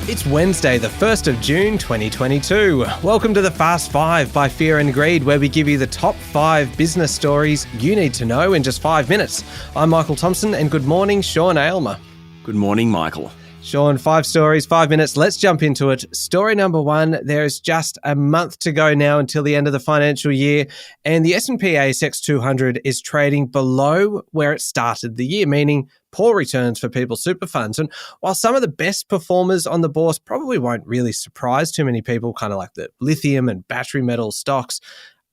It's Wednesday, the 1st of June 2022. Welcome to the Fast 5 by Fear and Greed, where we give you the top 5 business stories you need to know in just 5 minutes. I'm Michael Thompson, and good morning, Sean Aylmer. Good morning, Michael. Sean, 5 stories, 5 minutes. Let's jump into it. Story number 1, there's just a month to go now until the end of the financial year, and the S&P ASX 200 is trading below where it started the year, meaning poor returns for people's super funds. And while some of the best performers on the bourse probably won't really surprise too many people, kind of like the lithium and battery metal stocks,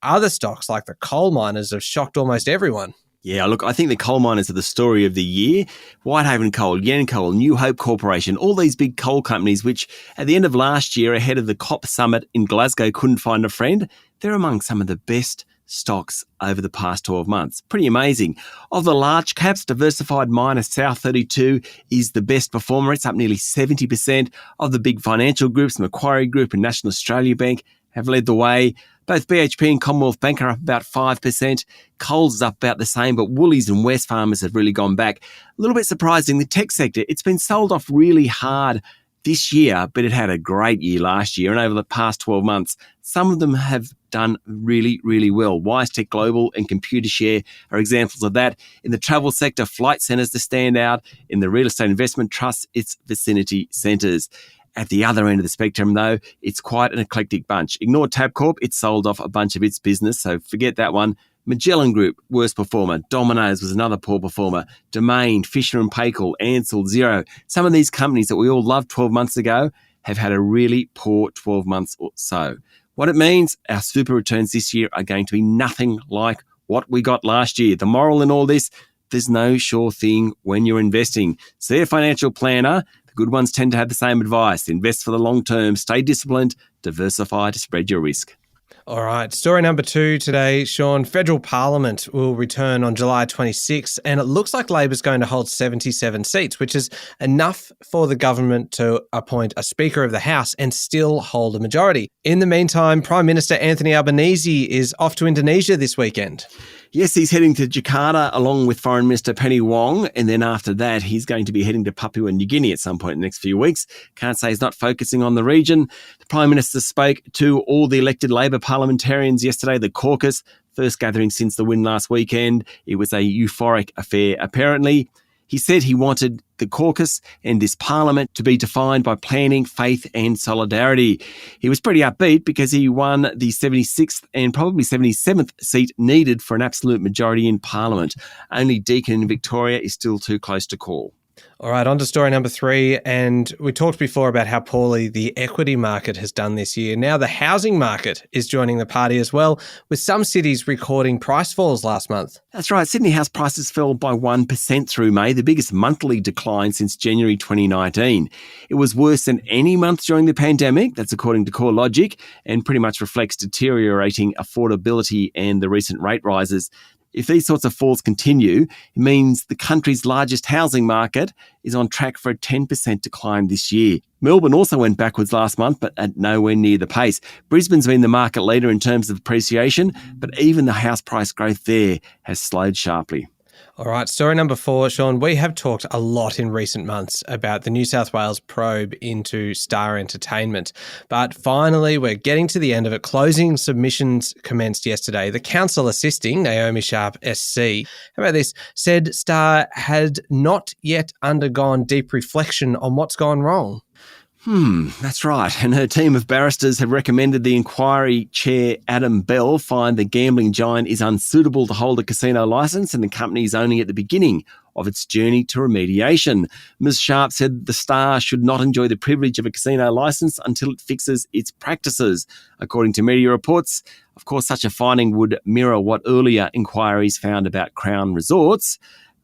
other stocks like the coal miners have shocked almost everyone. Yeah, look, I think the coal miners are the story of the year. Whitehaven Coal, Yancoal, New Hope Corporation, all these big coal companies, which at the end of last year, ahead of the COP summit in Glasgow, couldn't find a friend. They're among some of the best stocks over the past 12 months. Pretty amazing. Of the large caps, diversified miner South32 is the best performer. It's up nearly 70%. Of the big financial groups, Macquarie Group and National Australia Bank have led the way. Both BHP and Commonwealth Bank are up about 5%. Coles is up about the same, but Woolies and Wesfarmers have really gone back. A little bit surprising, the tech sector, it's been sold off really hard this year, but it had a great year last year. And over the past 12 months, some of them have done really, really well. WiseTech Global and Computershare are examples of that. In the travel sector, Flight Centre's the standout. In the real estate investment trusts, it's Vicinity Centres. At the other end of the spectrum, though, it's quite an eclectic bunch. Ignore Tabcorp, it sold off a bunch of its business, so forget that one. Magellan Group, worst performer. Domino's was another poor performer. Domain, Fisher & Paykel, Ansell, Xero. Some of these companies that we all loved 12 months ago have had a really poor 12 months or so. What it means, our super returns this year are going to be nothing like what we got last year. The moral in all this, there's no sure thing when you're investing. See a financial planner. The good ones tend to have the same advice. Invest for the long term, stay disciplined, diversify to spread your risk. All right, story number 2 today, Sean. Federal Parliament will return on July 26, and it looks like Labor's going to hold 77 seats, which is enough for the government to appoint a Speaker of the House and still hold a majority. In the meantime, Prime Minister Anthony Albanese is off to Indonesia this weekend. Yes, he's heading to Jakarta along with Foreign Minister Penny Wong, and then after that, he's going to be heading to Papua New Guinea at some point in the next few weeks. Can't say he's not focusing on the region. The Prime Minister spoke to all the elected Labor parliamentarians yesterday, the caucus, first gathering since the win last weekend. It was a euphoric affair, apparently. He said he wanted the caucus and this parliament to be defined by planning, faith and solidarity. He was pretty upbeat because he won the 76th and probably 77th seat needed for an absolute majority in parliament. Only Deakin in Victoria is still too close to call. All right, on to story number 3. And we talked before about how poorly the equity market has done this year. Now the housing market is joining the party as well, with some cities recording price falls last month. That's right. Sydney house prices fell by 1% through May, the biggest monthly decline since January 2019. It was worse than any month during the pandemic. That's according to CoreLogic, and pretty much reflects deteriorating affordability and the recent rate rises. If these sorts of falls continue, it means the country's largest housing market is on track for a 10% decline this year. Melbourne also went backwards last month, but at nowhere near the pace. Brisbane's been the market leader in terms of appreciation, but even the house price growth there has slowed sharply. All right, story number 4, Sean. We have talked a lot in recent months about the New South Wales probe into Star Entertainment, but finally we're getting to the end of it. Closing submissions commenced yesterday. The counsel assisting, Naomi Sharp SC, how about this, said Star had not yet undergone deep reflection on what's gone wrong. That's right. And her team of barristers have recommended the inquiry chair, Adam Bell, find the gambling giant is unsuitable to hold a casino licence and the company is only at the beginning of its journey to remediation. Ms. Sharp said the Star should not enjoy the privilege of a casino licence until it fixes its practices. According to media reports, of course, such a finding would mirror what earlier inquiries found about Crown Resorts.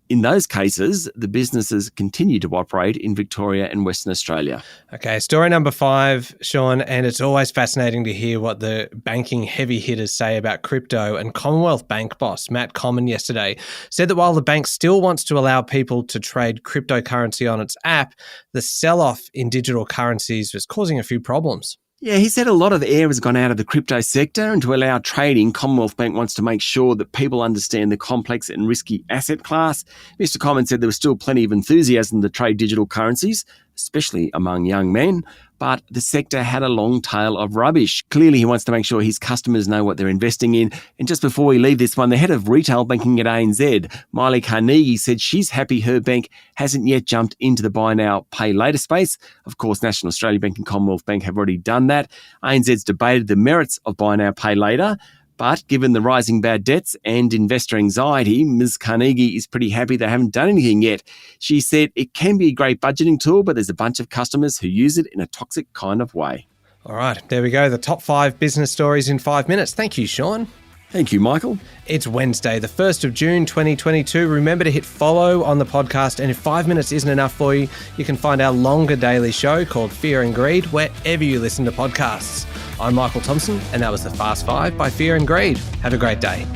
In those cases, the businesses continue to operate in Victoria and Western Australia. Okay, story number 5, Sean, and it's always fascinating to hear what the banking heavy hitters say about crypto. And Commonwealth Bank boss Matt Comyn yesterday said that while the bank still wants to allow people to trade cryptocurrency on its app, the sell-off in digital currencies was causing a few problems. Yeah, he said a lot of air has gone out of the crypto sector, and to allow trading, Commonwealth Bank wants to make sure that people understand the complex and risky asset class. Mr. Common said there was still plenty of enthusiasm to trade digital currencies, especially among young men, but the sector had a long tail of rubbish. Clearly, he wants to make sure his customers know what they're investing in. And just before we leave this one, the head of retail banking at ANZ, Miley Carnegie, said she's happy her bank hasn't yet jumped into the buy now, pay later space. Of course, National Australia Bank and Commonwealth Bank have already done that. ANZ's debated the merits of buy now, pay later. But given the rising bad debts and investor anxiety, Ms. Carnegie is pretty happy they haven't done anything yet. She said it can be a great budgeting tool, but there's a bunch of customers who use it in a toxic kind of way. All right, there we go. The top 5 business stories in 5 minutes. Thank you, Sean. Thank you, Michael. It's Wednesday, the 1st of June, 2022. Remember to hit follow on the podcast. And if 5 minutes isn't enough for you, you can find our longer daily show called Fear and Greed wherever you listen to podcasts. I'm Michael Thompson, and that was the Fast 5 by Fear and Greed. Have a great day.